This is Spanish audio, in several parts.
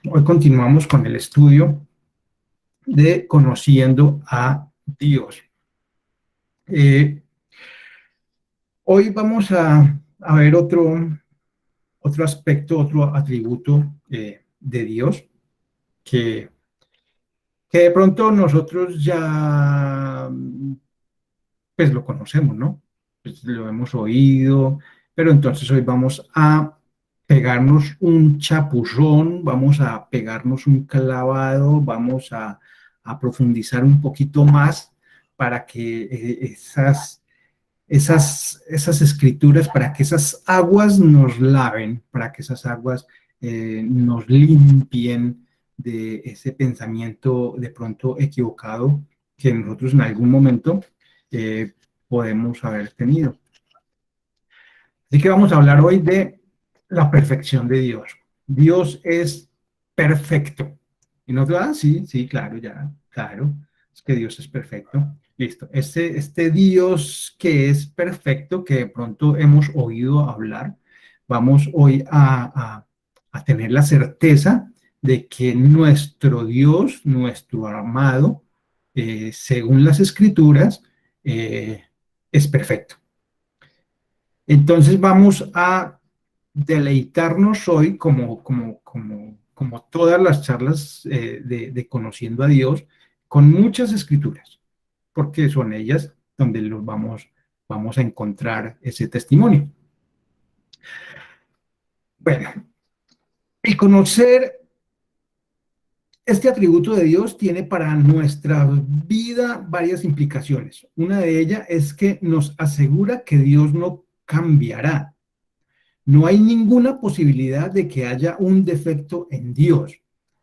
Hoy continuamos con el estudio de Conociendo a Dios. Eh, Hoy vamos a ver otro aspecto, otro atributo de Dios que, que de pronto nosotros ya pues lo conocemos, ¿no? Pues lo hemos oído, pero entonces hoy vamos a pegarnos un chapuzón, vamos a pegarnos un clavado, vamos a profundizar un poquito más para que esas escrituras, para que esas aguas nos laven, para que esas aguas nos limpien de ese pensamiento de pronto equivocado que nosotros en algún momento eh, podemos haber tenido. Así que vamos a hablar hoy de la perfección de Dios. Dios es perfecto. Y no te sí, sí, claro, ya, claro, es que Dios es perfecto. Listo. Este Dios que es perfecto, que de pronto hemos oído hablar, vamos hoy a tener la certeza de que nuestro Dios, nuestro amado, según las escrituras, es perfecto. Entonces vamos a deleitarnos hoy, como todas las charlas de Conociendo a Dios, con muchas escrituras, porque son ellas donde vamos a encontrar ese testimonio. Bueno, el conocer este atributo de Dios tiene para nuestra vida varias implicaciones. Una de ellas es que nos asegura que Dios no cambiará. No hay ninguna posibilidad de que haya un defecto en Dios.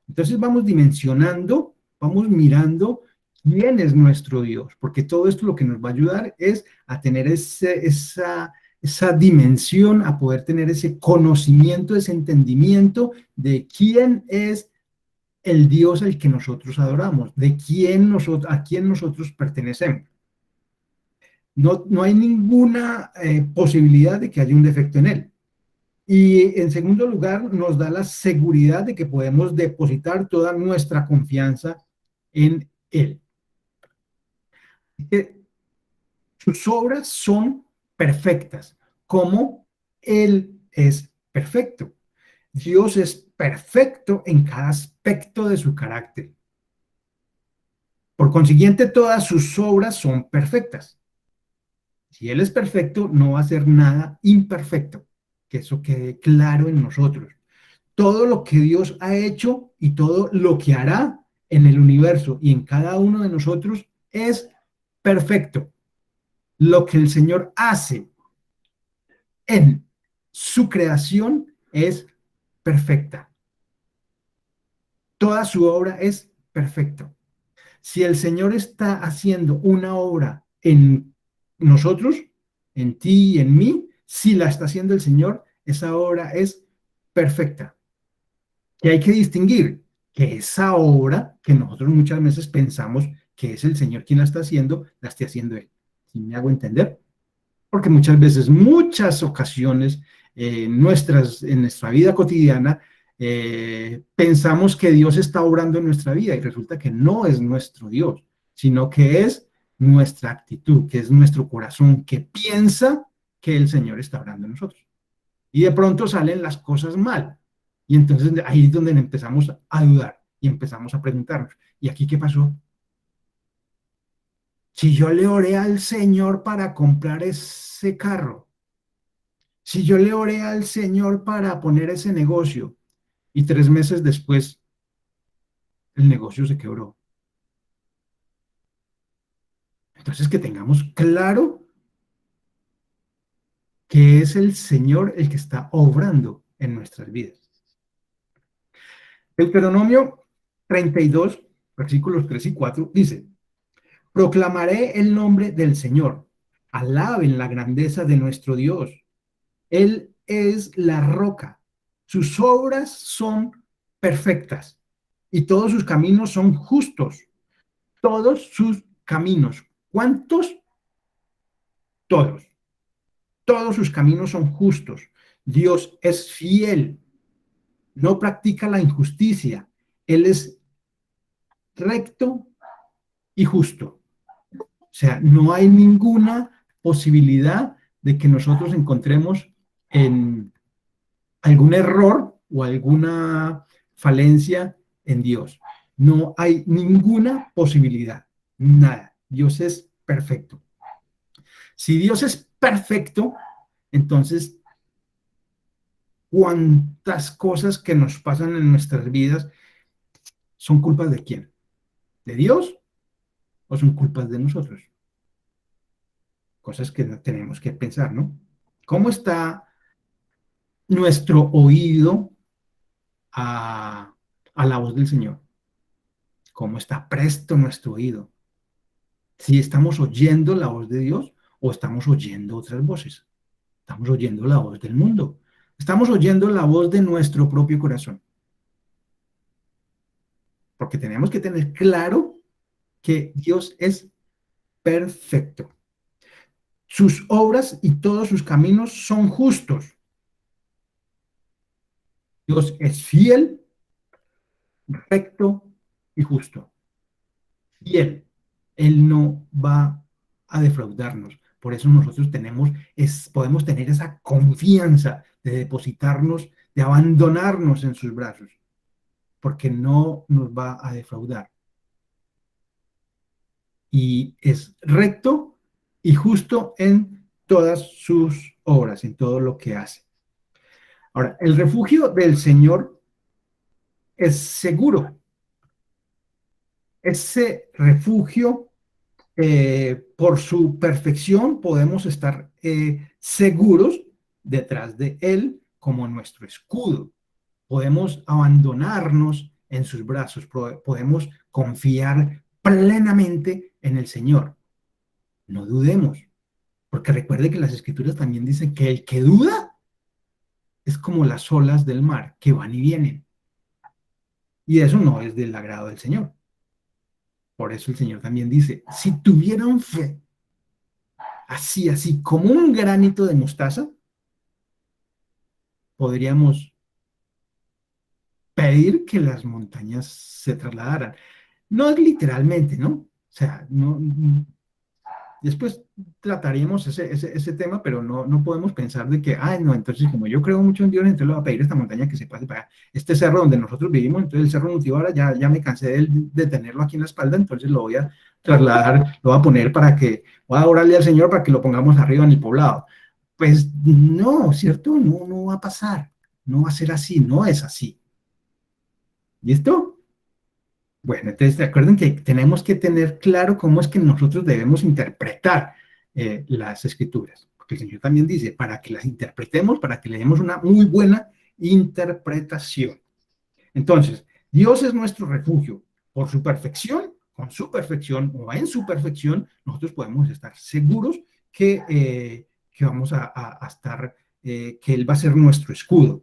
Entonces vamos dimensionando, vamos mirando quién es nuestro Dios, porque todo esto lo que nos va a ayudar es a tener esa dimensión, a poder tener ese conocimiento, ese entendimiento de quién es el Dios al que nosotros adoramos, de a quién nosotros pertenecemos. No hay ninguna posibilidad de que haya un defecto en él. Y en segundo lugar, nos da la seguridad de que podemos depositar toda nuestra confianza en Él. Sus obras son perfectas, como Él es perfecto. Dios es perfecto en cada aspecto de su carácter. Por consiguiente, todas sus obras son perfectas. Si Él es perfecto, no va a hacer nada imperfecto. Que eso quede claro en nosotros. Todo lo que Dios ha hecho y todo lo que hará en el universo y en cada uno de nosotros es perfecto. Lo que el Señor hace en su creación es perfecta. Toda su obra es perfecta. Si el Señor está haciendo una obra en nosotros, en ti y en mí, si la está haciendo el Señor, esa obra es perfecta. Que hay que distinguir que esa obra que nosotros muchas veces pensamos que es el Señor quien la esté haciendo Él. ¿Sí me hago entender? Porque muchas veces, muchas ocasiones, en nuestra vida cotidiana, pensamos que Dios está obrando en nuestra vida y resulta que no es nuestro Dios, sino que es nuestra actitud, que es nuestro corazón, que piensa que el Señor está obrando en nosotros. Y de pronto salen las cosas mal. Y entonces ahí es donde empezamos a dudar y empezamos a preguntarnos, ¿y aquí qué pasó? Si yo le oré al Señor para comprar ese carro, si yo le oré al Señor para poner ese negocio y 3 meses después el negocio se quebró. Entonces que tengamos claro que es el Señor el que está obrando en nuestras vidas. Deuteronomio 32, versículos 3 y 4 dice, proclamaré el nombre del Señor, alaben la grandeza de nuestro Dios. Él es la roca, sus obras son perfectas y todos sus caminos son justos. Todos sus caminos. ¿Cuántos? Todos. Todos sus caminos son justos. Dios es fiel. no practica la injusticia. Él es recto y justo. O sea, no hay ninguna posibilidad de que nosotros encontremos en algún error o alguna falencia en Dios. No hay ninguna posibilidad, nada. Dios es perfecto. Si Dios es perfecto, entonces, ¿cuántas cosas que nos pasan en nuestras vidas son culpas de quién? ¿De Dios o son culpas de nosotros? Cosas que tenemos que pensar, ¿no? ¿Cómo está nuestro oído a la voz del Señor? ¿Cómo está presto nuestro oído? Si estamos oyendo la voz de Dios o estamos oyendo otras voces. Estamos oyendo la voz del mundo. Estamos oyendo la voz de nuestro propio corazón. Porque tenemos que tener claro que Dios es perfecto. Sus obras y todos sus caminos son justos. Dios es fiel, recto y justo. Fiel. Él no va a defraudarnos. Por eso nosotros podemos tener esa confianza de depositarnos, de abandonarnos en sus brazos, porque no nos va a defraudar. Y es recto y justo en todas sus obras, en todo lo que hace. Ahora, el refugio del Señor es seguro. Ese refugio, por su perfección, podemos estar seguros detrás de Él como nuestro escudo. Podemos abandonarnos en sus brazos, podemos confiar plenamente en el Señor. No dudemos, porque recuerde que las Escrituras también dicen que el que duda es como las olas del mar, que van y vienen. Y eso no es del agrado del Señor. Por eso el Señor también dice, si tuvieran fe, así, como un granito de mostaza, podríamos pedir que las montañas se trasladaran. No es literalmente, ¿no? O sea, no, después trataríamos ese tema, pero no podemos pensar de que, no, entonces como yo creo mucho en Dios, entonces le voy a pedir a esta montaña que se pase para este cerro donde nosotros vivimos, entonces el cerro Nutibara ya me cansé de tenerlo aquí en la espalda, entonces lo voy a trasladar, lo voy a poner voy a orarle al Señor para que lo pongamos arriba en el poblado. Pues no, ¿cierto? No va a pasar, no va a ser así, no es así. ¿Listo? Bueno, entonces recuerden que tenemos que tener claro cómo es que nosotros debemos interpretar las escrituras. Porque el Señor también dice, para que las interpretemos, para que le demos una muy buena interpretación. Entonces, Dios es nuestro refugio. Por su perfección, con su perfección o en su perfección, nosotros podemos estar seguros que vamos a estar, que Él va a ser nuestro escudo.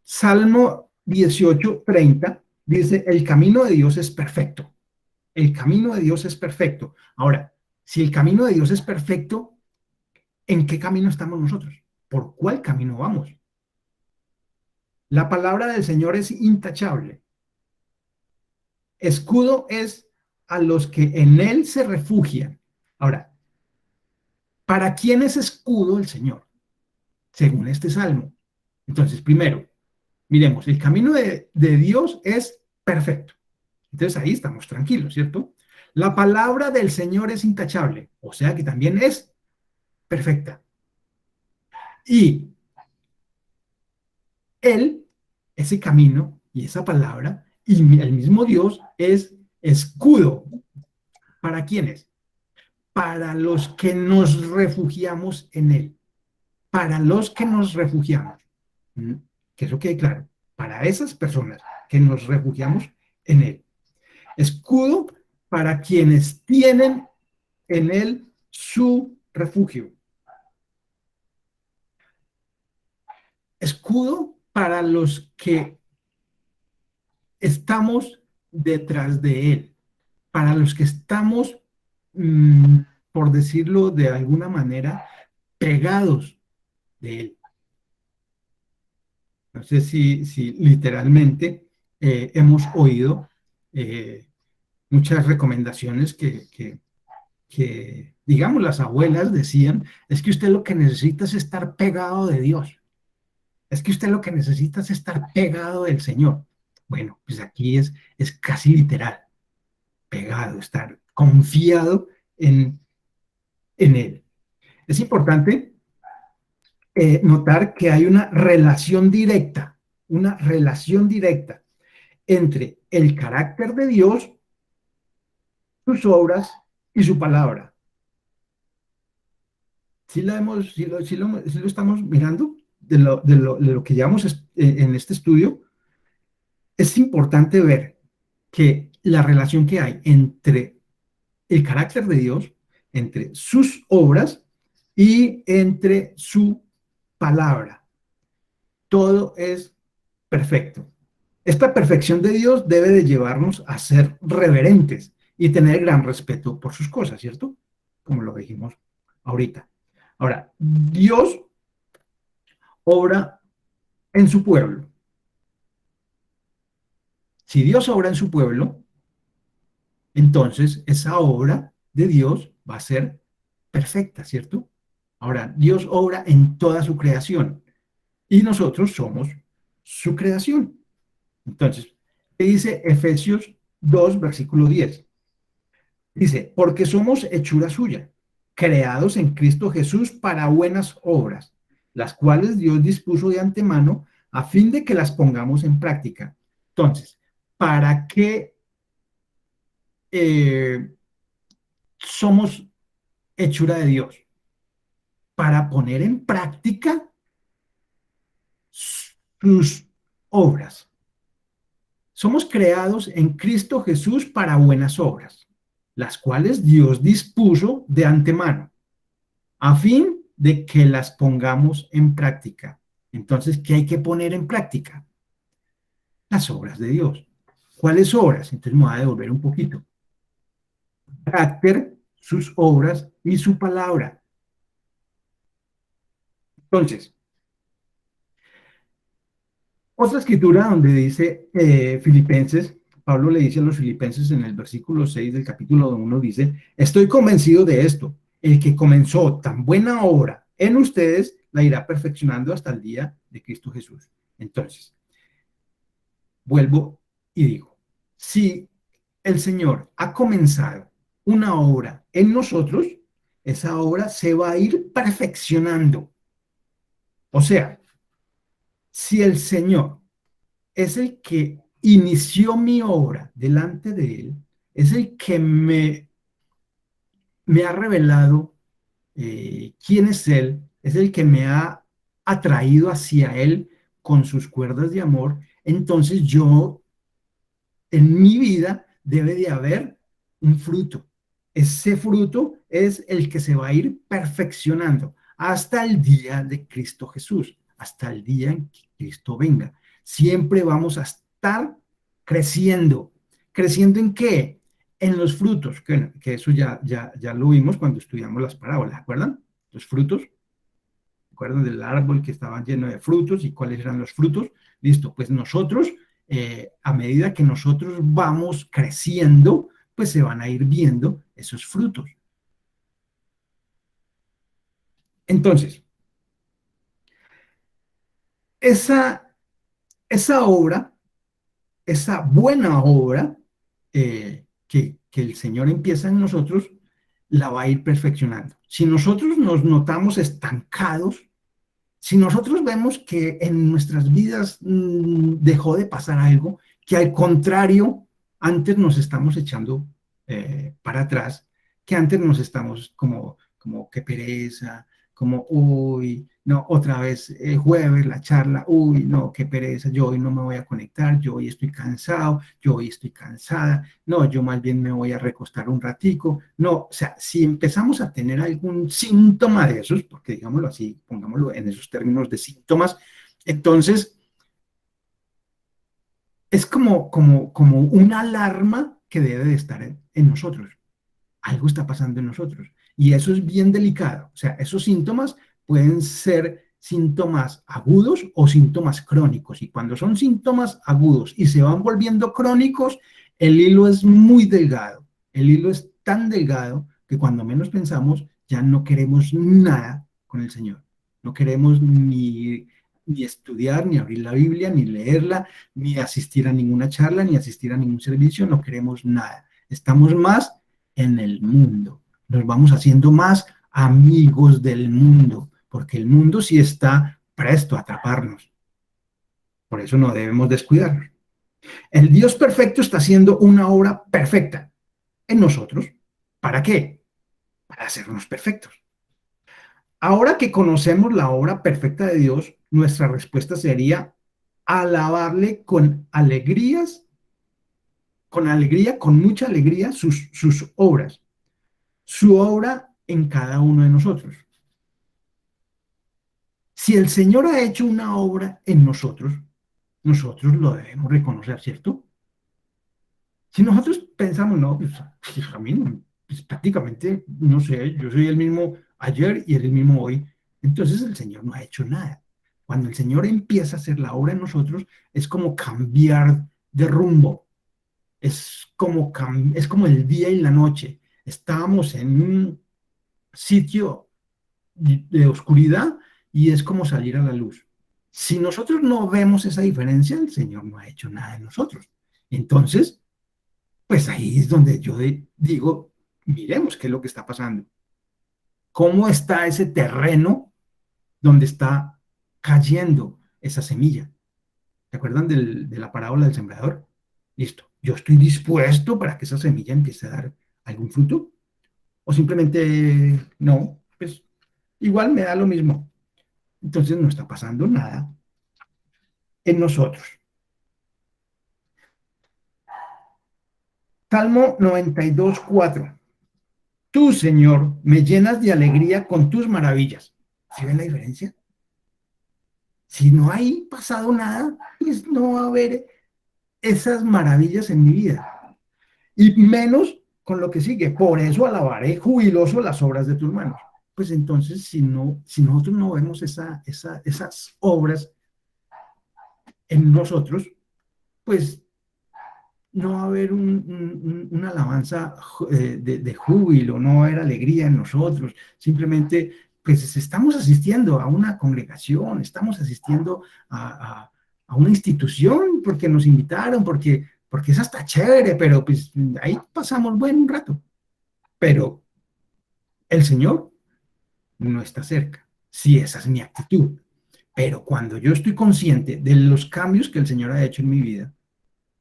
Salmo 18:30 dice, el camino de Dios es perfecto. El camino de Dios es perfecto. Ahora, si el camino de Dios es perfecto, ¿en qué camino estamos nosotros? ¿Por cuál camino vamos? La palabra del Señor es intachable. Escudo es a los que en Él se refugian. Ahora, ¿para quién es escudo el Señor? Según este salmo. Entonces, primero, miremos, el camino de Dios es perfecto. Entonces ahí estamos tranquilos, ¿cierto? La palabra del Señor es intachable, o sea que también es perfecta. Y Él, ese camino y esa palabra, y el mismo Dios es escudo. ¿Para quiénes? Para los que nos refugiamos en Él. Para los que nos refugiamos. Que eso quede claro. Para esas personas que nos refugiamos en Él. Escudo para quienes tienen en Él su refugio. Escudo para los que estamos detrás de Él, para los que estamos, por decirlo de alguna manera, pegados de Él. No sé si literalmente hemos oído muchas recomendaciones que, digamos, las abuelas decían, es que usted lo que necesita es estar pegado de Dios, es que usted lo que necesita es estar pegado del Señor. Bueno, pues aquí es casi literal, pegado, estar confiado en Él. Es importante notar que hay una relación directa entre el carácter de Dios, sus obras y su palabra. Si lo estamos mirando de lo que llevamos en este estudio, es importante ver que la relación que hay entre el carácter de Dios, entre sus obras y entre su palabra. Todo es perfecto. Esta perfección de Dios debe de llevarnos a ser reverentes y tener gran respeto por sus cosas, ¿cierto? Como lo dijimos ahorita. Ahora, Dios obra en su pueblo. Si Dios obra en su pueblo, entonces esa obra de Dios va a ser perfecta, ¿cierto? Ahora, Dios obra en toda su creación y nosotros somos su creación. Entonces, ¿qué dice Efesios 2, versículo 10? Dice, porque somos hechura suya, creados en Cristo Jesús para buenas obras, las cuales Dios dispuso de antemano a fin de que las pongamos en práctica. Entonces, ¿para qué eh, somos hechura de Dios? Para poner en práctica sus obras. Somos creados en Cristo Jesús para buenas obras, las cuales Dios dispuso de antemano, a fin de que las pongamos en práctica. Entonces, ¿qué hay que poner en práctica? Las obras de Dios. ¿Cuáles obras? Entonces me voy a devolver un poquito. Carácter, sus obras y su palabra. Entonces, otra escritura donde dice Filipenses, Pablo le dice a los filipenses en el versículo 6 del capítulo 1, dice, estoy convencido de esto, el que comenzó tan buena obra en ustedes, la irá perfeccionando hasta el día de Cristo Jesús. Entonces, vuelvo y digo, si el Señor ha comenzado una obra en nosotros, esa obra se va a ir perfeccionando. O sea, si el Señor es el que inició mi obra delante de él, es el que me ha revelado quién es el que me ha atraído hacia él con sus cuerdas de amor, entonces yo, en mi vida, debe de haber un fruto. Ese fruto es el que se va a ir perfeccionando hasta el día de Cristo Jesús, hasta el día en que Cristo venga. Siempre vamos a estar creciendo. ¿Creciendo en qué? En los frutos, que eso ya lo vimos cuando estudiamos las parábolas, ¿acuerdan? Los frutos, ¿acuerdan del árbol que estaba lleno de frutos y cuáles eran los frutos? Listo, pues nosotros, a medida que nosotros vamos creciendo, pues se van a ir viendo esos frutos. Entonces, esa, esa obra, esa buena obra que el Señor empieza en nosotros, la va a ir perfeccionando. Si nosotros nos notamos estancados, si nosotros vemos que en nuestras vidas dejó de pasar algo, que al contrario, antes nos estamos echando para atrás, que antes nos estamos como qué pereza, como, uy, no, otra vez jueves la charla, uy, no, qué pereza, yo hoy no me voy a conectar, yo hoy estoy cansado, yo hoy estoy cansada, no, yo más bien me voy a recostar un ratico, no, o sea, si empezamos a tener algún síntoma de esos, porque digámoslo así, pongámoslo en esos términos de síntomas, entonces es como una alarma que debe de estar en nosotros. Algo está pasando en nosotros. Y eso es bien delicado. O sea, esos síntomas pueden ser síntomas agudos o síntomas crónicos. Y cuando son síntomas agudos y se van volviendo crónicos, el hilo es muy delgado. El hilo es tan delgado que cuando menos pensamos ya no queremos nada con el Señor. No queremos ni estudiar, ni abrir la Biblia, ni leerla, ni asistir a ninguna charla, ni asistir a ningún servicio. No queremos nada. Estamos más en el mundo. Nos vamos haciendo más amigos del mundo, porque el mundo sí está presto a atraparnos. Por eso no debemos descuidarnos. El Dios perfecto está haciendo una obra perfecta en nosotros. ¿Para qué? Para hacernos perfectos. Ahora que conocemos la obra perfecta de Dios, nuestra respuesta sería alabarle con alegría, con mucha alegría, sus obras, su obra en cada uno de nosotros. Si el Señor ha hecho una obra en nosotros, nosotros lo debemos reconocer, ¿cierto? Si nosotros pensamos, no, pues a mí pues, prácticamente, no sé, yo soy el mismo ayer y el mismo hoy, entonces el Señor no ha hecho nada. Cuando el Señor empieza a hacer la obra en nosotros, es como cambiar de rumbo, es como el día y la noche. Estábamos en un sitio de oscuridad y es como salir a la luz. Si nosotros no vemos esa diferencia, el Señor no ha hecho nada en nosotros. Entonces, pues ahí es donde yo digo, miremos qué es lo que está pasando. ¿Cómo está ese terreno donde está cayendo esa semilla? ¿Se acuerdan de la parábola del sembrador? Listo. Yo estoy dispuesto para que esa semilla empiece a dar algún fruto. O simplemente no, pues igual me da lo mismo. Entonces no está pasando nada en nosotros. Salmo 92:4. Tú, Señor, me llenas de alegría con tus maravillas. ¿Sí ven la diferencia? Si no hay pasado nada, pues no va a haber esas maravillas en mi vida. Y menos con lo que sigue. Por eso alabaré jubiloso las obras de tus manos. Pues entonces, si nosotros no vemos esas obras en nosotros, pues no va a haber una alabanza de júbilo, no va a haber alegría en nosotros, simplemente pues estamos asistiendo a una congregación, estamos asistiendo a una institución porque nos invitaron, porque esa está chévere, pero pues ahí pasamos buen rato, pero el Señor no está cerca, si esa es mi actitud, pero cuando yo estoy consciente de los cambios que el Señor ha hecho en mi vida,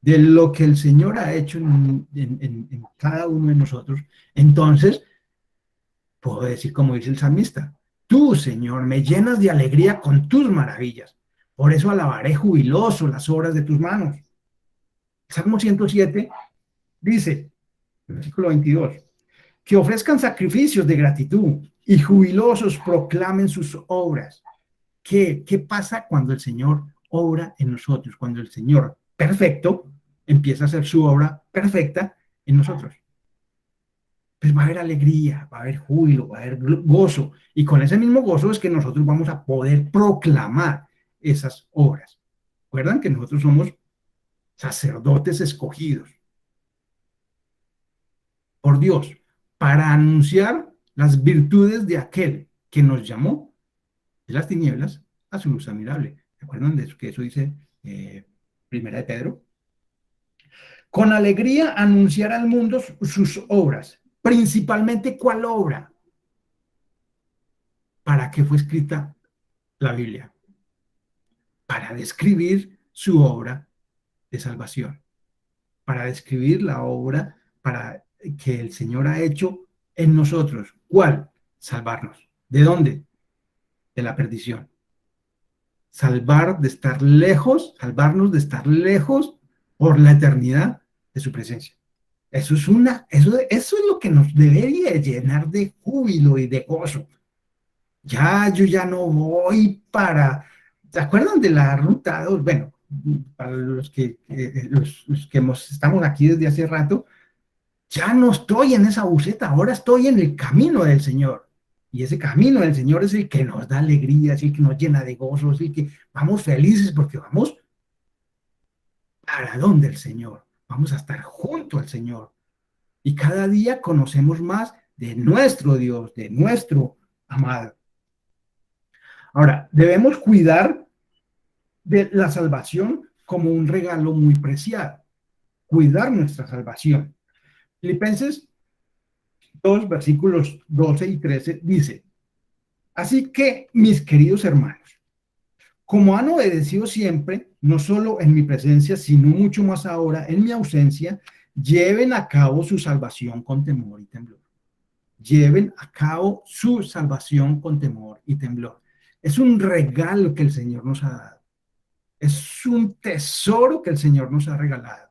de lo que el Señor ha hecho en cada uno de nosotros, entonces puedo decir como dice el salmista, tú, Señor, me llenas de alegría con tus maravillas, por eso alabaré jubiloso las obras de tus manos. Salmo 107 dice, versículo 22, que ofrezcan sacrificios de gratitud y jubilosos proclamen sus obras. ¿Qué pasa cuando el Señor obra en nosotros? Cuando el Señor perfecto empieza a hacer su obra perfecta en nosotros. Pues va a haber alegría, va a haber júbilo, va a haber gozo. Y con ese mismo gozo es que nosotros vamos a poder proclamar esas obras. ¿Recuerdan que nosotros somos sacerdotes escogidos por Dios para anunciar las virtudes de aquel que nos llamó de las tinieblas a su luz admirable? ¿Se acuerdan de eso? Que eso dice Primera de Pedro. Con alegría anunciar al mundo sus obras. Principalmente, ¿cuál obra? ¿Para qué fue escrita la Biblia? Para describir su obra de salvación, para describir la obra que el Señor ha hecho en nosotros. ¿Cuál? Salvarnos. ¿De dónde? De la perdición. Salvarnos de estar lejos por la eternidad de su presencia. Eso es lo que nos debería llenar de júbilo y de gozo. Yo ya no voy ¿se acuerdan de la ruta 2? Bueno, para los que estamos aquí desde hace rato, ya no estoy en esa buseta, ahora estoy en el camino del Señor. Y ese camino del Señor es el que nos da alegría, es el que nos llena de gozo, es el que vamos felices porque vamos para donde el Señor, vamos a estar junto al Señor. Y cada día conocemos más de nuestro Dios, de nuestro amado. Ahora, debemos cuidar de la salvación como un regalo muy preciado, cuidar nuestra salvación. Filipenses 2, versículos 12 y 13 dice, así que, mis queridos hermanos, como han obedecido siempre, no solo en mi presencia, sino mucho más ahora en mi ausencia, lleven a cabo su salvación con temor y temblor. Lleven a cabo su salvación con temor y temblor. Es un regalo que el Señor nos ha dado. Es un tesoro que el Señor nos ha regalado.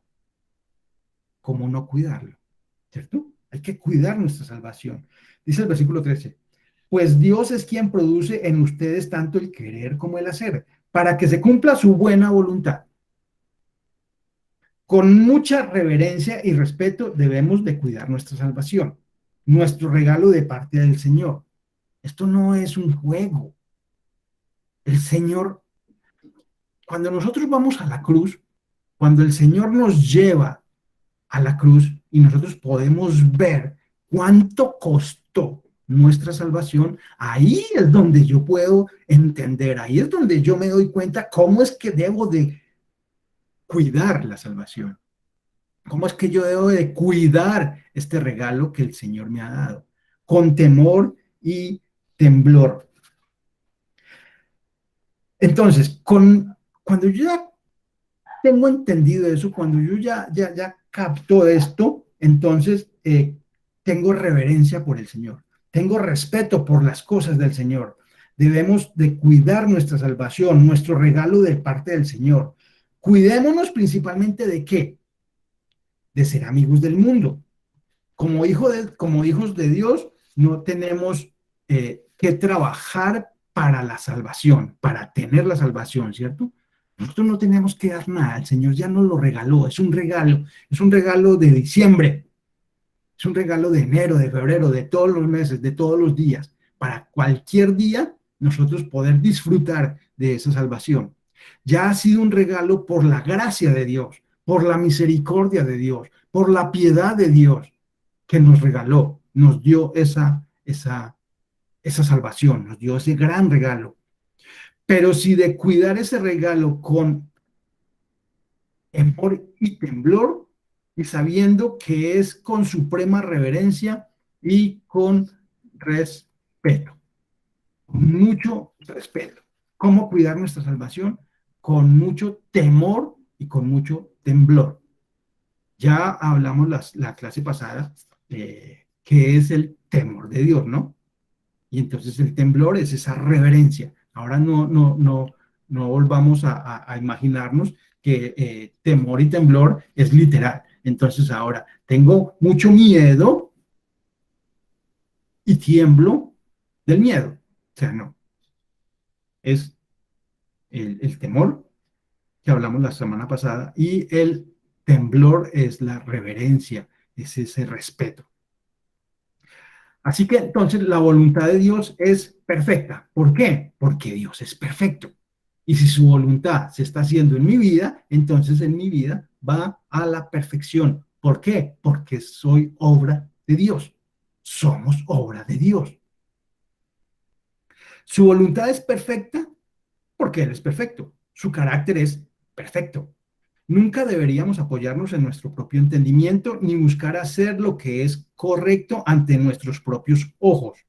¿Cómo no cuidarlo? ¿Cierto? Hay que cuidar nuestra salvación. Dice el versículo 13, pues Dios es quien produce en ustedes tanto el querer como el hacer, para que se cumpla su buena voluntad. Con mucha reverencia y respeto debemos de cuidar nuestra salvación, nuestro regalo de parte del Señor. Esto no es un juego. El Señor, cuando nosotros vamos a la cruz, cuando el Señor nos lleva a la cruz y nosotros podemos ver cuánto costó nuestra salvación, ahí es donde yo puedo entender, ahí es donde yo me doy cuenta cómo es que debo de cuidar la salvación, cómo es que yo debo de cuidar este regalo que el Señor me ha dado, con temor y temblor. Entonces, cuando yo ya tengo entendido eso, cuando yo ya capto esto, entonces tengo reverencia por el Señor, tengo respeto por las cosas del Señor. Debemos de cuidar nuestra salvación, nuestro regalo de parte del Señor. Cuidémonos principalmente de qué? De ser amigos del mundo. Como hijos de Dios, no tenemos que trabajar para la salvación, para tener la salvación, ¿cierto? Nosotros no tenemos que dar nada, el Señor ya nos lo regaló, es un regalo de diciembre, es un regalo de enero, de febrero, de todos los meses, de todos los días, para cualquier día nosotros poder disfrutar de esa salvación. Ya ha sido un regalo por la gracia de Dios, por la misericordia de Dios, por la piedad de Dios que nos regaló, nos dio esa salvación, nos dio ese gran regalo. Pero si de cuidar ese regalo con temor y temblor, y sabiendo que es con suprema reverencia y con respeto, con mucho respeto. ¿Cómo cuidar nuestra salvación? Con mucho temor y con mucho temblor. Ya hablamos la clase pasada que es el temor de Dios, ¿no? Y entonces el temblor es esa reverencia. Ahora no volvamos a imaginarnos que temor y temblor es literal. Entonces ahora tengo mucho miedo y tiemblo del miedo. O sea, no. Es el temor que hablamos la semana pasada y el temblor es la reverencia, es ese respeto. Así que entonces la voluntad de Dios es perfecta. ¿Por qué? Porque Dios es perfecto. Y si su voluntad se está haciendo en mi vida, entonces en mi vida va a la perfección. ¿Por qué? Porque soy obra de Dios. Somos obra de Dios. Su voluntad es perfecta porque Él es perfecto. Su carácter es perfecto. Nunca deberíamos apoyarnos en nuestro propio entendimiento ni buscar hacer lo que es correcto ante nuestros propios ojos.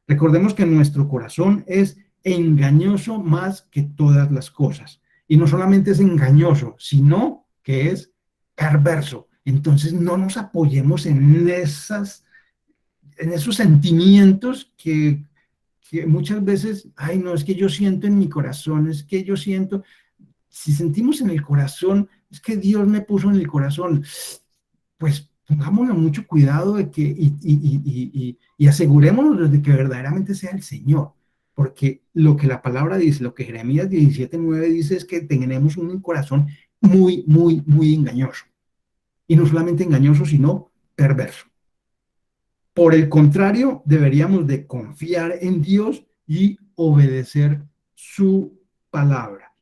Recordemos que nuestro corazón es engañoso más que todas las cosas. Y no solamente es engañoso, sino que es perverso. Entonces no nos apoyemos en esos sentimientos que muchas veces, ay, no, es que yo siento en mi corazón, es que yo siento, si sentimos en el corazón, es que Dios me puso en el corazón, pues pongámonos mucho cuidado de que, y asegurémonos de que verdaderamente sea el Señor, porque lo que la palabra dice, lo que Jeremías 17:9 dice es que tenemos un corazón muy engañoso, y no solamente engañoso, sino perverso. Por el contrario, deberíamos de confiar en Dios y obedecer su palabra.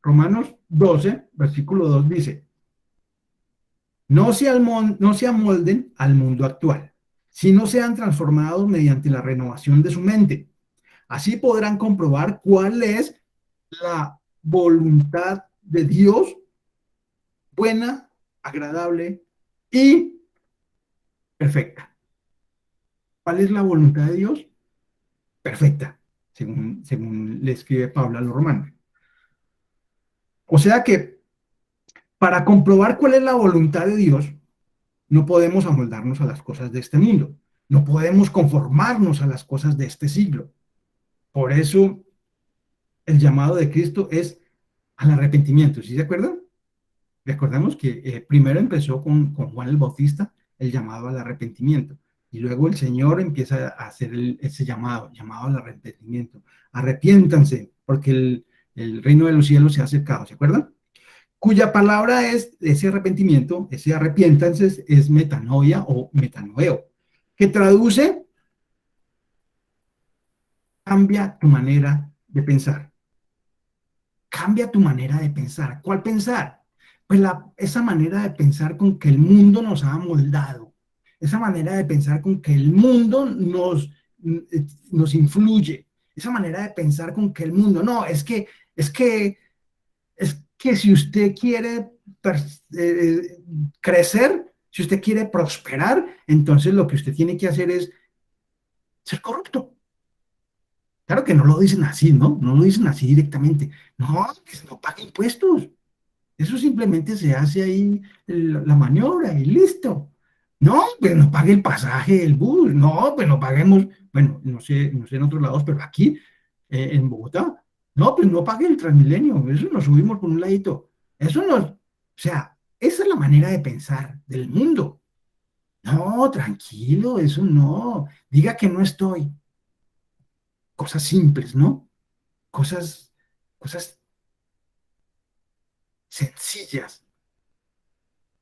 Romanos 12, versículo 2 dice, no se amolden al mundo actual, sino sean transformados mediante la renovación de su mente. Así podrán comprobar cuál es la voluntad de Dios, buena, agradable y perfecta. ¿Cuál es la voluntad de Dios? Perfecta, según le escribe Pablo a los romanos. O sea que para comprobar cuál es la voluntad de Dios, no podemos amoldarnos a las cosas de este mundo, no podemos conformarnos a las cosas de este siglo. Por eso el llamado de Cristo es al arrepentimiento, ¿sí se acuerdan? Recordemos que primero empezó con Juan el Bautista el llamado al arrepentimiento y luego el Señor empieza a hacer ese llamado al arrepentimiento. Arrepiéntanse porque el reino de los cielos se ha acercado, ¿se acuerdan? Cuya palabra es ese arrepentimiento, ese arrepiéntanse es metanoia o metanoeo, que traduce cambia tu manera de pensar. Cambia tu manera de pensar. ¿Cuál pensar? Pues esa manera de pensar con que el mundo nos ha amoldado, esa manera de pensar con que el mundo nos influye, esa manera de pensar con que el mundo, no, es que si usted quiere crecer, si usted quiere prosperar, entonces lo que usted tiene que hacer es ser corrupto. Claro que no lo dicen así, ¿no? No lo dicen así directamente. No, que no pague impuestos. Eso simplemente se hace ahí la maniobra y listo. No, pues no pague el pasaje del bus. No, pues no paguemos, bueno, no sé en otros lados, pero aquí en Bogotá, no, pues no pague el Transmilenio. Eso nos subimos por un ladito. O sea, esa es la manera de pensar del mundo. No, tranquilo, eso no. Diga que no estoy. Cosas simples, ¿no? Cosas, cosas sencillas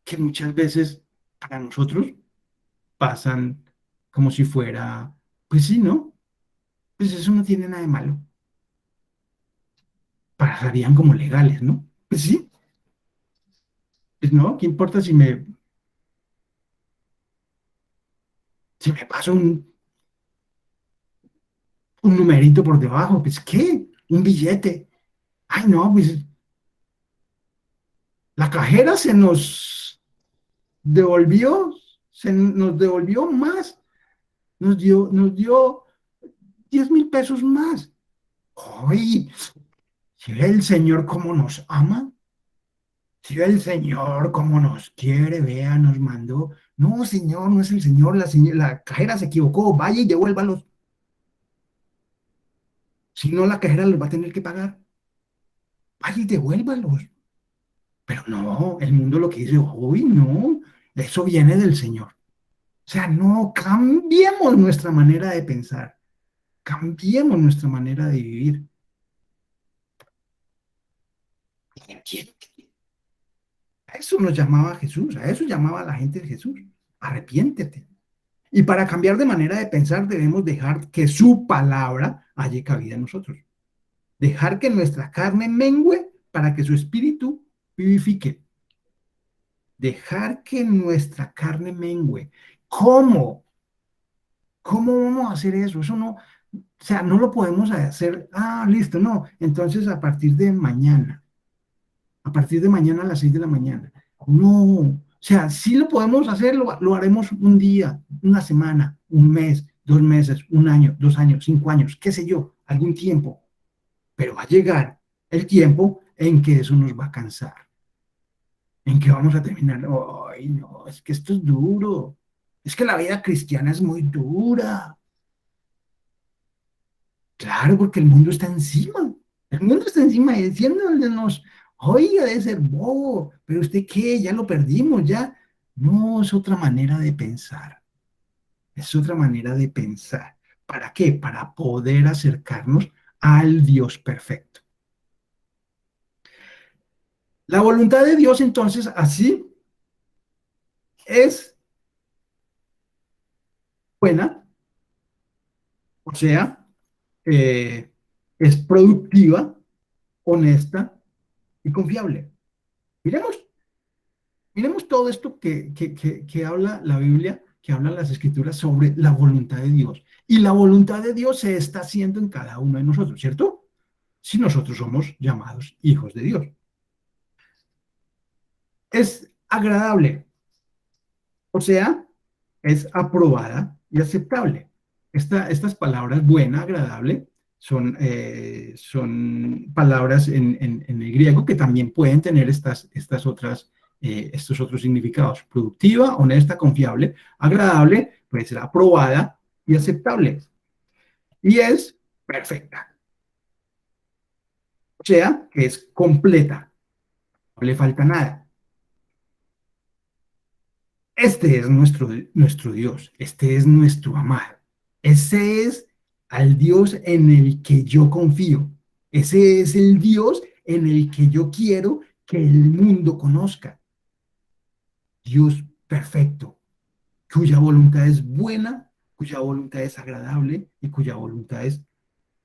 que muchas veces para nosotros pasan como si fuera, pues sí, ¿no? Pues eso no tiene nada de malo. Pasarían como legales, ¿no? Pues sí, pues no, ¿qué importa si me paso un numerito por debajo? Pues ¿qué? Un billete. Ay, no, pues la cajera devolvió, nos devolvió más, nos dio 10.000 pesos más. ¡Ay! Si ve el Señor cómo nos ama, si ve el Señor cómo nos quiere, vea, nos mandó. No, Señor, no es el Señor, la cajera se equivocó, vaya y devuélvalos. Si no, la cajera los va a tener que pagar. Vaya y devuélvalos. Pero no, el mundo lo que dice, uy, no, eso viene del Señor. O sea, no, cambiemos nuestra manera de pensar, cambiemos nuestra manera de vivir. A eso nos llamaba Jesús, a eso llamaba a la gente de Jesús. Arrepiéntete. Y para cambiar de manera de pensar debemos dejar que su palabra haya cabida en nosotros. Dejar que nuestra carne mengüe para que su espíritu vivifique. Dejar que nuestra carne mengüe. ¿Cómo? ¿Cómo vamos a hacer eso? Eso no, o sea, no lo podemos hacer. Ah, listo, no. Entonces a partir de mañana a las 6 de la mañana. No, o sea, sí lo podemos hacer, lo haremos un día, una semana, un mes, 2 meses, un año, 2 años, 5 años, qué sé yo, algún tiempo. Pero va a llegar el tiempo en que eso nos va a cansar, en que vamos a terminar. Ay, no, es que esto es duro. Es que la vida cristiana es muy dura. Claro, porque el mundo está encima. El mundo está encima diciéndonos, oiga, debe ser bobo, pero usted qué, ya lo perdimos, ya. No, es otra manera de pensar. Es otra manera de pensar. ¿Para qué? Para poder acercarnos al Dios perfecto. La voluntad de Dios, entonces, así es buena, o sea, eh, es productiva, honesta y confiable. Miremos, miremos todo esto que habla la Biblia, que hablan las Escrituras sobre la voluntad de Dios. Y la voluntad de Dios se está haciendo en cada uno de nosotros, ¿cierto? Si nosotros somos llamados hijos de Dios. Es agradable, o sea, es aprobada y aceptable. Estas palabras buena, agradable, son palabras en el griego que también pueden tener estos otros significados. Productiva, honesta, confiable, agradable, puede ser aprobada y aceptable. Y es perfecta, o sea, que es completa, no le falta nada. Este es nuestro Dios, este es nuestro amado. Ese es al Dios en el que yo confío. Ese es el Dios en el que yo quiero que el mundo conozca. Dios perfecto, cuya voluntad es buena, cuya voluntad es agradable y cuya voluntad es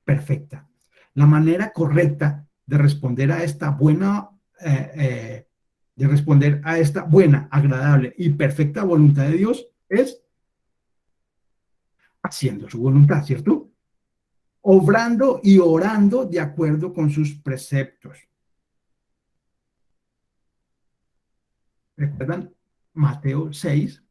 perfecta. La manera correcta de responder a esta buena, eh, eh, de responder a esta buena, agradable y perfecta voluntad de Dios es haciendo su voluntad, ¿cierto? Obrando y orando de acuerdo con sus preceptos. ¿Recuerdan Mateo 6?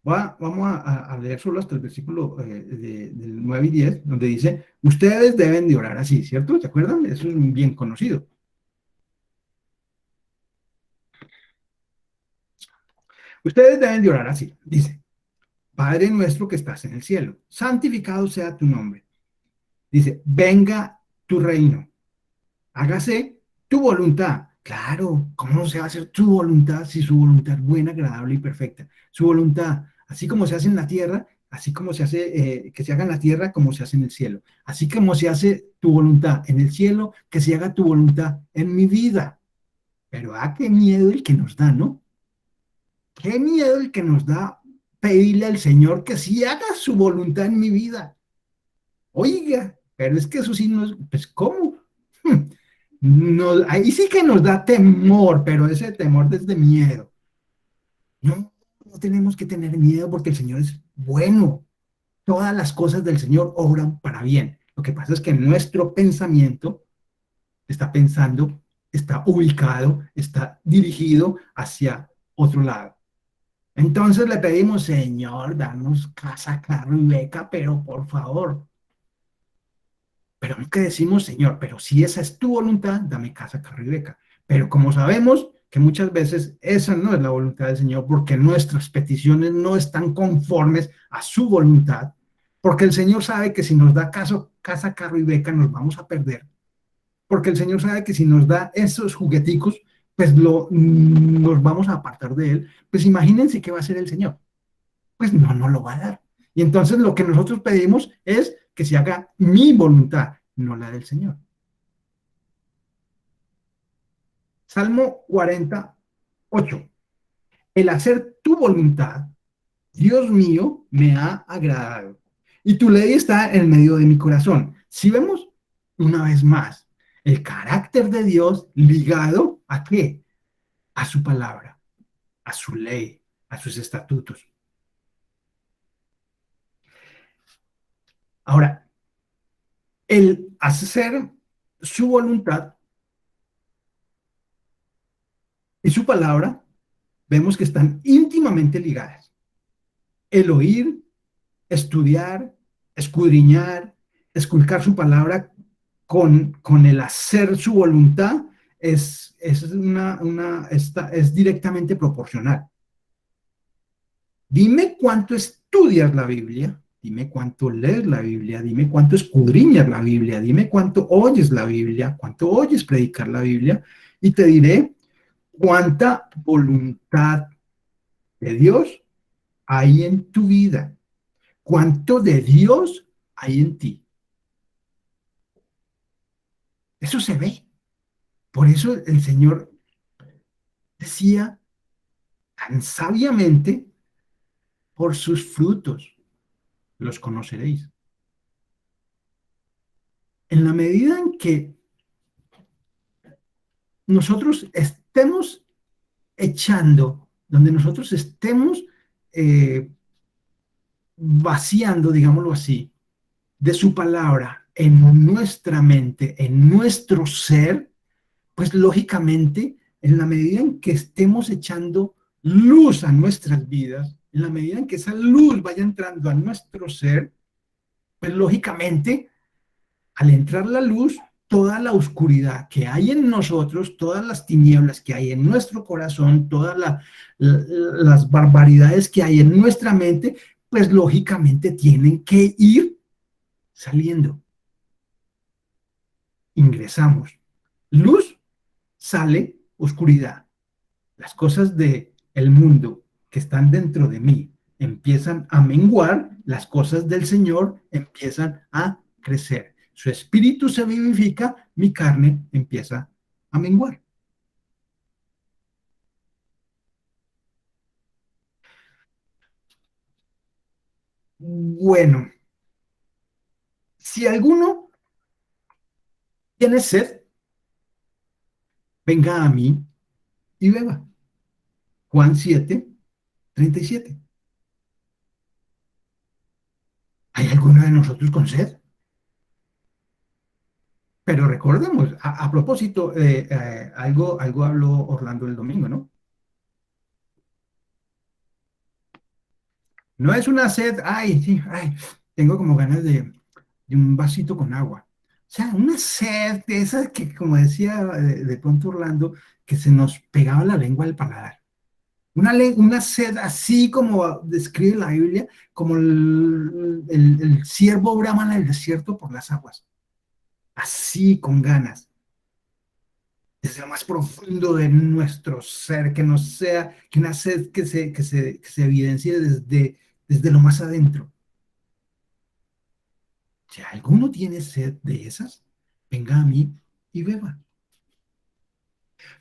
Vamos a leer solo hasta el versículo del 9 y 10, donde dice, ustedes deben de orar así, ¿cierto? ¿Se acuerdan? Eso es bien conocido. Ustedes deben de orar así, dice, Padre nuestro que estás en el cielo, santificado sea tu nombre. Dice, venga tu reino, hágase tu voluntad. Claro, ¿cómo no se va a hacer tu voluntad si su voluntad es buena, agradable y perfecta? Su voluntad, así como se hace en la tierra, así como se hace, que se haga en la tierra, como se hace en el cielo. Así como se hace tu voluntad en el cielo, que se haga tu voluntad en mi vida. Pero qué miedo el que nos da, ¿no? Qué miedo el que nos da pedirle al Señor que sí haga su voluntad en mi vida. Oiga, pero es que eso sí nos, pues ¿cómo? No, ahí sí que nos da temor, pero ese temor desde miedo. No, no tenemos que tener miedo porque el Señor es bueno. Todas las cosas del Señor obran para bien. Lo que pasa es que nuestro pensamiento está pensando, está ubicado, está dirigido hacia otro lado. Entonces le pedimos, Señor, danos casa, carro y beca, pero por favor. Pero nunca decimos, Señor, pero si esa es tu voluntad, dame casa, carro y beca. Pero como sabemos que muchas veces esa no es la voluntad del Señor, porque nuestras peticiones no están conformes a su voluntad, porque el Señor sabe que si nos da casa, carro y beca, nos vamos a perder. Porque el Señor sabe que si nos da esos jugueticos, pues nos vamos a apartar de Él. Pues imagínense qué va a hacer el Señor. Pues no lo va a dar. Y entonces lo que nosotros pedimos es que se haga mi voluntad, no la del Señor. Salmo 48. El hacer tu voluntad, Dios mío, me ha agradado. Y tu ley está en medio de mi corazón. Si vemos una vez más el carácter de Dios ligado a qué? A su palabra, a su ley, a sus estatutos. Ahora, el hacer su voluntad y su palabra, vemos que están íntimamente ligadas. El oír, estudiar, escudriñar, esculcar su palabra con el hacer su voluntad es directamente proporcional. Dime cuánto estudias la Biblia, dime cuánto lees la Biblia, dime cuánto escudriñas la Biblia, dime cuánto oyes la Biblia, cuánto oyes predicar la Biblia, y te diré cuánta voluntad de Dios hay en tu vida, cuánto de Dios hay en ti. Eso se ve. Por eso el Señor decía, tan sabiamente, por sus frutos los conoceréis. En la medida en que nosotros estemos echando, donde nosotros estemos eh, vaciando, digámoslo así, de su palabra en nuestra mente, en nuestro ser, pues lógicamente, en la medida en que estemos echando luz a nuestras vidas, en la medida en que esa luz vaya entrando a nuestro ser, pues lógicamente, al entrar la luz, toda la oscuridad que hay en nosotros, todas las tinieblas que hay en nuestro corazón, las barbaridades que hay en nuestra mente, pues lógicamente tienen que ir saliendo. Ingresamos. Luz, sale oscuridad. Las cosas de el mundo que están dentro de mí empiezan a menguar, las cosas del Señor empiezan a crecer. Su espíritu se vivifica, mi carne empieza a menguar. Bueno, si alguno tiene sed, venga a mí y beba. Juan 7:37. ¿Hay alguno de nosotros con sed? Pero recordemos, a propósito, algo habló Orlando el domingo, ¿no? No es una sed, ay, sí, ay, tengo como ganas de un vasito con agua. O sea, una sed de esas que, como decía de pronto Orlando, que se nos pegaba la lengua al paladar. Una sed así como describe la Biblia, como el ciervo brama en el desierto por las aguas. Así, con ganas, desde lo más profundo de nuestro ser, que no sea, que una sed que se evidencie desde lo más adentro. Si alguno tiene sed de esas, venga a mí y beba.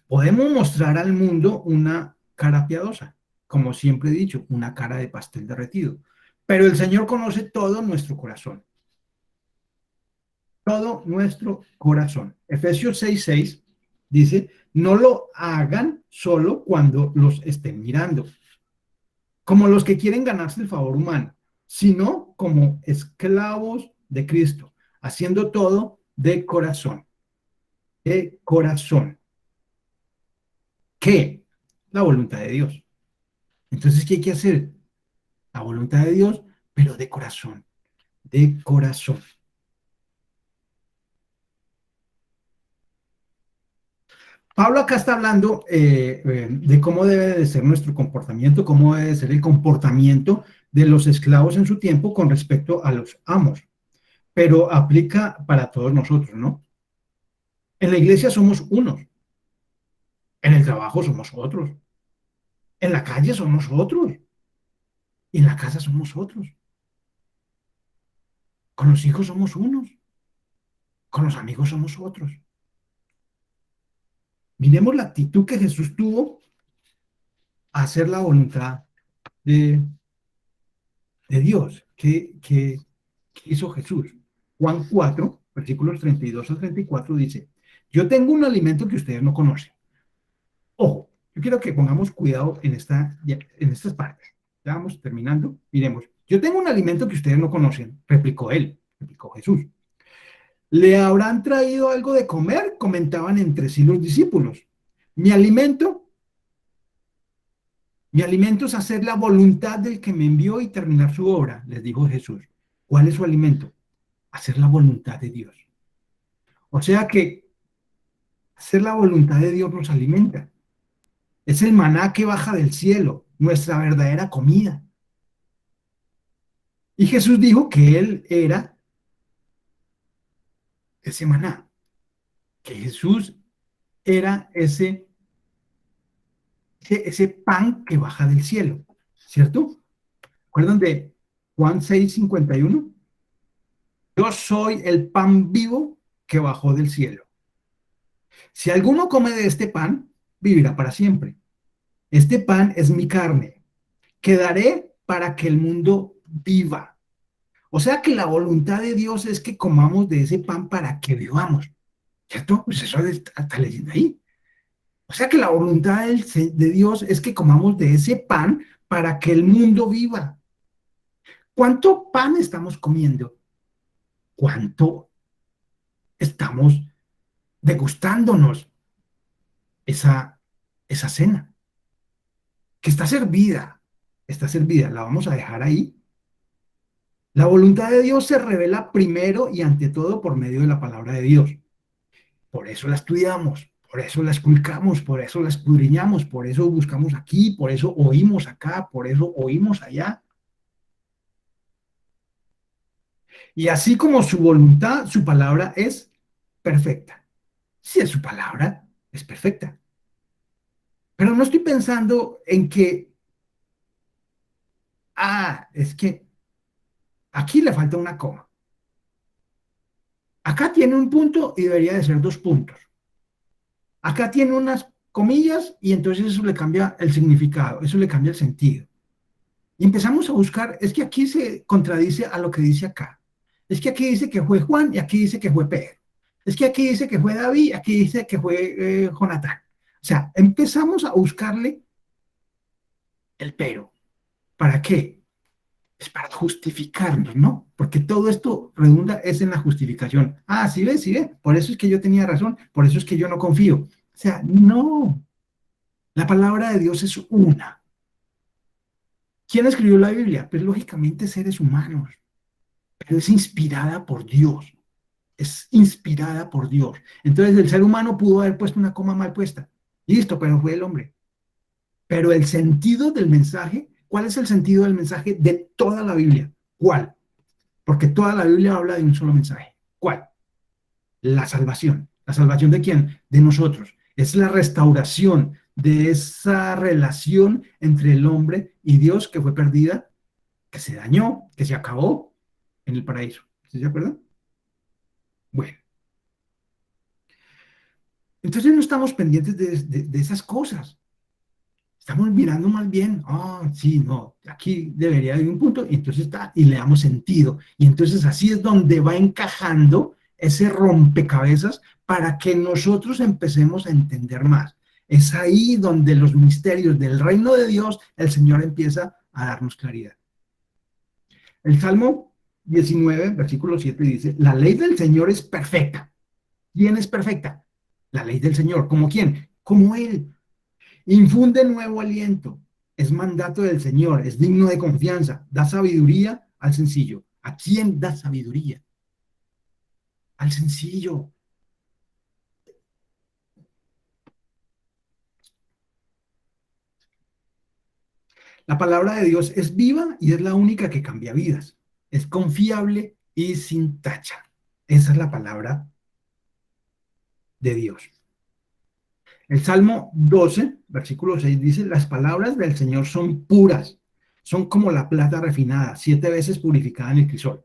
Podemos mostrar al mundo una cara piadosa, como siempre he dicho, una cara de pastel derretido. Pero el Señor conoce todo nuestro corazón, todo nuestro corazón. Efesios 6:6 dice, no lo hagan solo cuando los estén mirando, como los que quieren ganarse el favor humano, sino como esclavos de Cristo, haciendo todo de corazón. De corazón. ¿Qué? La voluntad de Dios. Entonces, ¿qué hay que hacer? La voluntad de Dios, pero de corazón, de corazón. Pablo acá está hablando de cómo debe de ser nuestro comportamiento, cómo debe de ser el comportamiento de los esclavos en su tiempo con respecto a los amos, pero aplica para todos nosotros, ¿no? En la iglesia somos unos, en el trabajo somos otros, en la calle somos otros, y en la casa somos otros, con los hijos somos unos, con los amigos somos otros. Miremos la actitud que Jesús tuvo a hacer la voluntad de, de Dios. ¿Qué hizo Jesús? Juan 4, versículos 32 al 34 dice, yo tengo un alimento que ustedes no conocen. Ojo, yo quiero que pongamos cuidado en estas partes. Ya vamos terminando. Miremos, yo tengo un alimento que ustedes no conocen, replicó Jesús. ¿Le habrán traído algo de comer? Comentaban entre sí los discípulos. Mi alimento Mi alimento es hacer la voluntad del que me envió y terminar su obra, les dijo Jesús. ¿Cuál es su alimento? Hacer la voluntad de Dios. O sea que hacer la voluntad de Dios nos alimenta. Es el maná que baja del cielo, nuestra verdadera comida. Y Jesús dijo que Él era ese maná, que Jesús era ese pan que baja del cielo, ¿cierto? ¿Recuerdan de Juan 6:51? Yo soy el pan vivo que bajó del cielo. Si alguno come de este pan, vivirá para siempre. Este pan es mi carne, que daré para que el mundo viva. O sea que la voluntad de Dios es que comamos de ese pan para que vivamos, ¿cierto? Pues eso está leyendo ahí. O sea que la voluntad de Dios es que comamos de ese pan para que el mundo viva. ¿Cuánto pan estamos comiendo? ¿Cuánto estamos degustándonos esa, esa cena? Que está servida, la vamos a dejar ahí. La voluntad de Dios se revela primero y ante todo por medio de la palabra de Dios. Por eso la estudiamos, por eso la esculcamos, por eso la escudriñamos, por eso buscamos aquí, por eso oímos acá, por eso oímos allá. Y así como su voluntad, su palabra es perfecta. Si es su palabra, es perfecta. Pero no estoy pensando en que, es que aquí le falta una coma. Acá tiene un punto y debería de ser dos puntos. Acá tiene unas comillas y entonces eso le cambia el significado, eso le cambia el sentido. Y empezamos a buscar, es que aquí se contradice a lo que dice acá. Es que aquí dice que fue Juan y aquí dice que fue Pedro. Es que aquí dice que fue David y aquí dice que fue Jonatán. O sea, empezamos a buscarle el pero. ¿Para qué? Es para justificarnos, ¿no? Porque todo esto redunda es en la justificación. ¿Sí ves? ¿Sí ves? Por eso es que yo tenía razón, por eso es que yo no confío. O sea, no. La palabra de Dios es una. ¿Quién escribió la Biblia? Pues lógicamente seres humanos, pero es inspirada por Dios. Es inspirada por Dios. Entonces el ser humano pudo haber puesto una coma mal puesta. Listo, pero fue el hombre. Pero el sentido del mensaje, ¿cuál es el sentido del mensaje de toda la Biblia? ¿Cuál? Porque toda la Biblia habla de un solo mensaje. ¿Cuál? La salvación. ¿La salvación de quién? De nosotros. Es la restauración de esa relación entre el hombre y Dios que fue perdida, que se dañó, que se acabó en el paraíso. ¿Sí se acuerdan? Bueno, entonces no estamos pendientes de esas cosas. Estamos mirando más bien, sí, no, aquí debería haber un punto, y entonces está, y le damos sentido. Y entonces así es donde va encajando ese rompecabezas para que nosotros empecemos a entender más. Es ahí donde los misterios del reino de Dios, el Señor empieza a darnos claridad. El Salmo 19, versículo 7 dice, la ley del Señor es perfecta. ¿Quién es perfecta? La ley del Señor. ¿Cómo quién? Como Él. Infunde nuevo aliento. Es mandato del Señor, es digno de confianza. Da sabiduría al sencillo. ¿A quién da sabiduría? Al sencillo. La palabra de Dios es viva y es la única que cambia vidas. Es confiable y sin tacha. Esa es la palabra de Dios. El Salmo 12, versículo 6 dice, las palabras del Señor son puras, son como la plata refinada, 7 veces purificada en el crisol.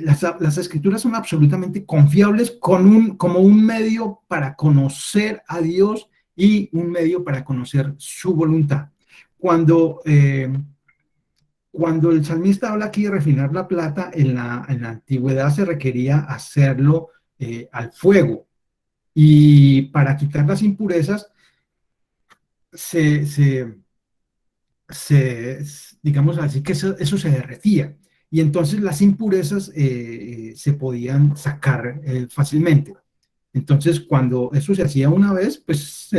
Las escrituras son absolutamente confiables como un medio para conocer a Dios y un medio para conocer su voluntad. Cuando, eh, cuando el salmista habla aquí de refinar la plata, en la antigüedad se requería hacerlo al fuego. Y para quitar las impurezas, se, se, se digamos así, que eso se derretía. Y entonces las impurezas se podían sacar fácilmente. Entonces, cuando eso se hacía una vez, pues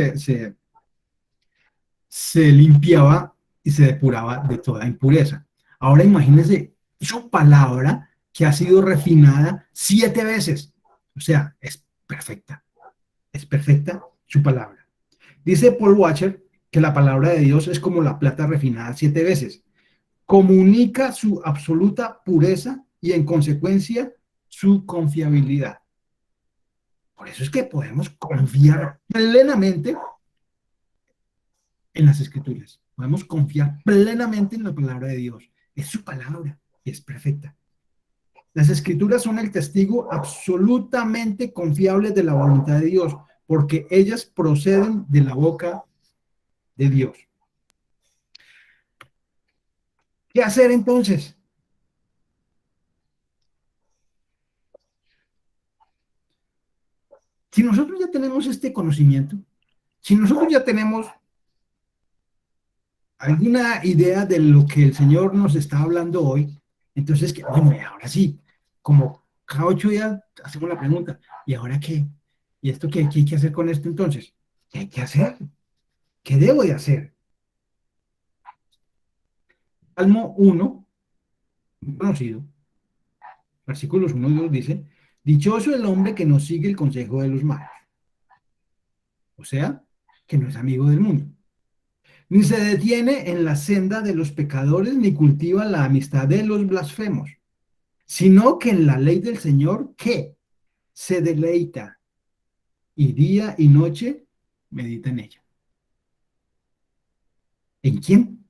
se limpiaba y se depuraba de toda impureza. Ahora imagínense su palabra que ha sido refinada 7 veces. O sea, es perfecta su palabra. Dice Paul Washer que la palabra de Dios es como la plata refinada 7 veces. Comunica su absoluta pureza y en consecuencia su confiabilidad. Por eso es que podemos confiar plenamente en las escrituras. Podemos confiar plenamente en la palabra de Dios. Es su palabra y es perfecta. Las escrituras son el testigo absolutamente confiable de la voluntad de Dios. porque ellas proceden de la boca de Dios. ¿Qué hacer entonces? Si nosotros ya tenemos este conocimiento, si nosotros ya tenemos alguna idea de lo que el Señor nos está hablando hoy, entonces, bueno, ahora sí, como cada 8 días hacemos la pregunta, ¿y ahora qué? ¿Y esto qué hay que hacer con esto entonces? ¿Qué hay que hacer? ¿Qué debo de hacer? Salmo 1, conocido, versículos 1 y 2 dice, dichoso el hombre que no sigue el consejo de los malos, o sea, que no es amigo del mundo, ni se detiene en la senda de los pecadores, ni cultiva la amistad de los blasfemos, sino que en la ley del Señor, ¿qué? Se deleita y día y noche medita en ella. ¿En quién?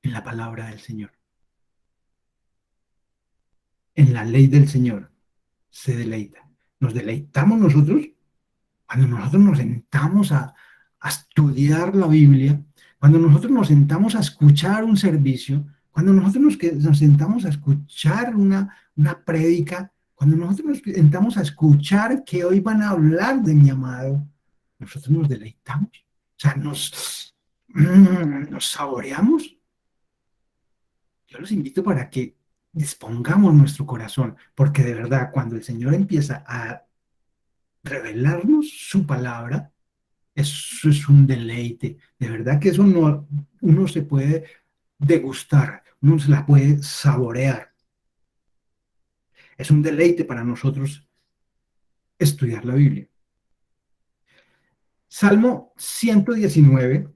En la palabra del Señor. En la ley del Señor se deleita. ¿Nos deleitamos nosotros? Cuando nosotros nos sentamos a estudiar la Biblia, cuando nosotros nos sentamos a escuchar un servicio, cuando nosotros nos sentamos a escuchar una prédica, cuando nosotros nos sentamos a escuchar que hoy van a hablar de mi amado, nosotros nos deleitamos. O sea, nos saboreamos. Yo los invito para que dispongamos nuestro corazón, porque de verdad, cuando el Señor empieza a revelarnos su palabra, eso es un deleite. De verdad que eso no, uno se puede degustar, uno se la puede saborear. Es un deleite para nosotros estudiar la Biblia. Salmo 119,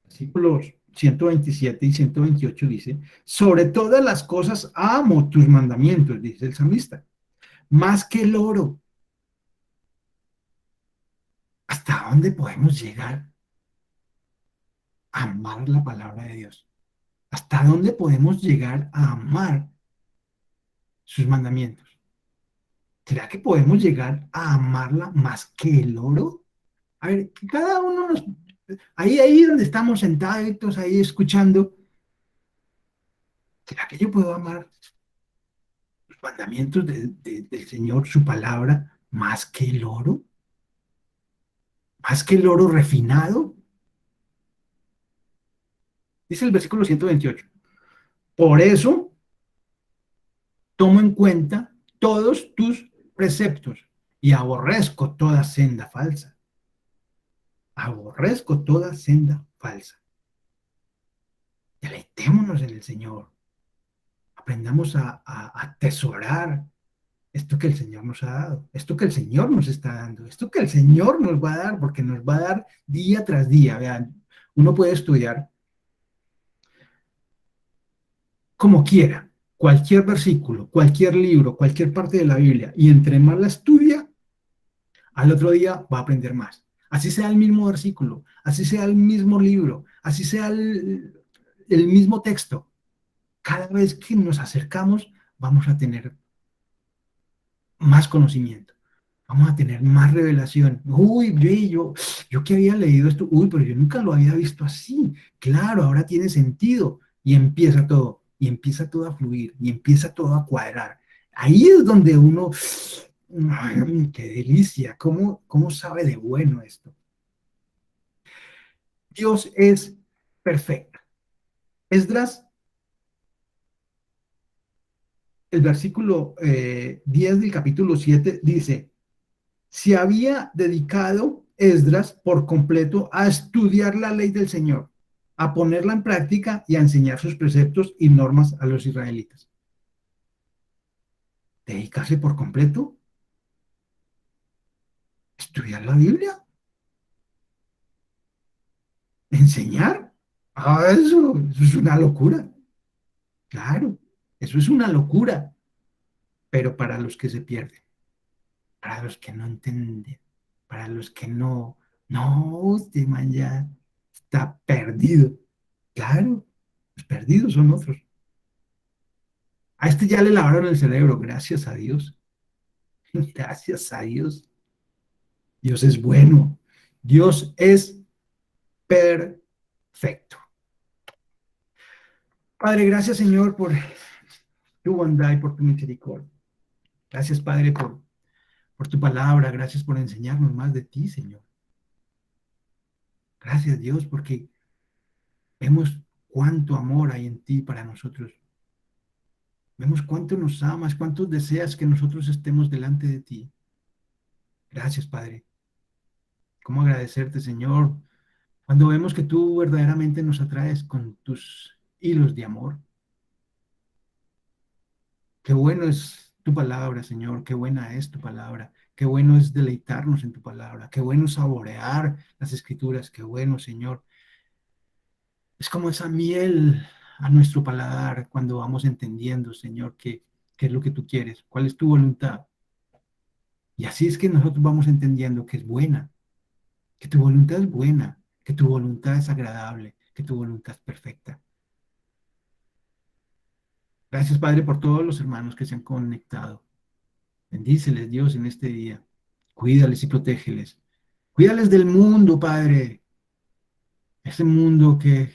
versículos 127 y 128 dice, sobre todas las cosas amo tus mandamientos, dice el salmista, más que el oro. ¿Hasta dónde podemos llegar a amar la palabra de Dios? ¿Hasta dónde podemos llegar a amar sus mandamientos? ¿Será que podemos llegar a amarla más que el oro? A ver, que cada uno nos... Ahí donde estamos sentados, ahí escuchando, ¿será que yo puedo amar los mandamientos del Señor, su palabra, más que el oro? ¿Más que el oro refinado? Dice el versículo 128. Por eso tomo en cuenta todos tus preceptos y aborrezco toda senda falsa. Aborrezco toda senda falsa. Deleitémonos en el Señor. Aprendamos a atesorar esto que el Señor nos ha dado, esto que el Señor nos está dando, esto que el Señor nos va a dar, porque nos va a dar día tras día. Vean, uno puede estudiar como quiera, cualquier versículo, cualquier libro, cualquier parte de la Biblia, y entre más la estudia, al otro día va a aprender más. Así sea el mismo versículo, así sea el mismo libro, así sea el mismo texto. Cada vez que nos acercamos, vamos a tener más conocimiento, vamos a tener más revelación. Uy, yo que había leído esto, uy, pero yo nunca lo había visto así. Claro, ahora tiene sentido y empieza todo, y empieza todo a fluir, y empieza todo a cuadrar. Ahí es donde uno, ay, qué delicia, cómo sabe de bueno esto. Dios es perfecto. Esdras, el versículo 10 del capítulo 7 dice, se había dedicado Esdras por completo a estudiar la ley del Señor, a ponerla en práctica y a enseñar sus preceptos y normas a los israelitas. ¿Dedicarse por completo? ¿Estudiar la Biblia? ¿Enseñar? Eso es una locura. Claro, eso es una locura, pero para los que se pierden, para los que no entienden, para los que no, este man ya está perdido. Claro, los perdidos son otros. A este ya le lavaron el cerebro, gracias a Dios. Gracias a Dios. Dios es bueno. Dios es perfecto. Padre, gracias Señor por tu bondad y por tu misericordia. Gracias Padre por tu palabra. Gracias por enseñarnos más de ti, Señor. Gracias Dios porque vemos cuánto amor hay en ti para nosotros. Vemos cuánto nos amas, cuánto deseas que nosotros estemos delante de ti. Gracias, Padre. ¿Cómo agradecerte, Señor, cuando vemos que tú verdaderamente nos atraes con tus hilos de amor? Qué bueno es tu palabra, Señor, qué buena es tu palabra, qué bueno es deleitarnos en tu palabra, qué bueno saborear las escrituras, qué bueno, Señor. Es como esa miel a nuestro paladar cuando vamos entendiendo, Señor, qué es lo que tú quieres, cuál es tu voluntad. Y así es que nosotros vamos entendiendo que es buena, que tu voluntad es buena, que tu voluntad es agradable, que tu voluntad es perfecta. Gracias, Padre, por todos los hermanos que se han conectado. Bendíceles, Dios, en este día. Cuídales y protégeles. Cuídales del mundo, Padre. Ese mundo que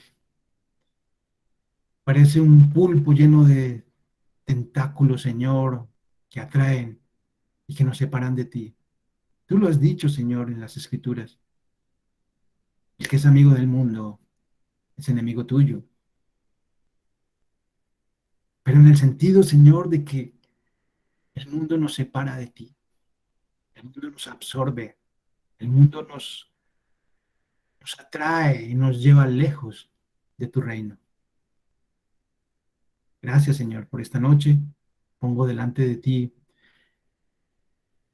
parece un pulpo lleno de tentáculos, Señor, que atraen y que nos separan de ti. Tú lo has dicho, Señor, en las Escrituras. El que es amigo del mundo es enemigo tuyo. Pero en el sentido, Señor, de que el mundo nos separa de ti. El mundo nos absorbe. El mundo nos atrae y nos lleva lejos de tu reino. Gracias, Señor, por esta noche. Pongo delante de ti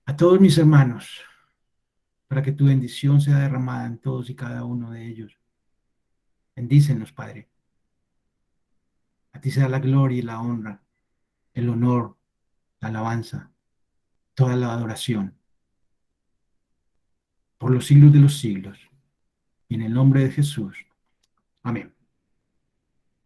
a todos mis hermanos para que tu bendición sea derramada en todos y cada uno de ellos. Bendícenos, Padre. A ti sea la gloria y la honra, el honor, la alabanza, toda la adoración, por los siglos de los siglos. Y en el nombre de Jesús. Amén.